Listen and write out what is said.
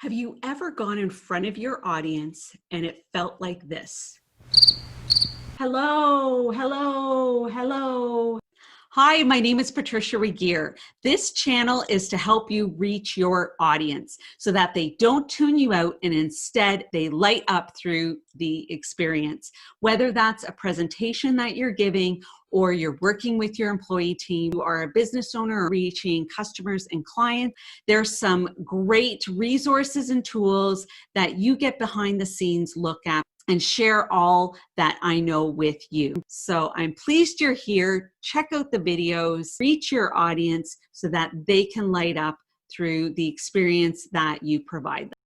Have you ever gone in front of your audience and it felt like this? Hello, hello, hello. Hi, my name is Patricia Regier. This channel is to help you reach your audience so that they don't tune you out and instead they light up through the experience. Whether that's a presentation that you're giving or you're working with your employee team, you are a business owner or reaching customers and clients, there's some great resources and tools that you get behind the scenes look at and share all that I know with you. So I'm pleased you're here. Check out the videos, reach your audience so that they can light up through the experience that you provide them.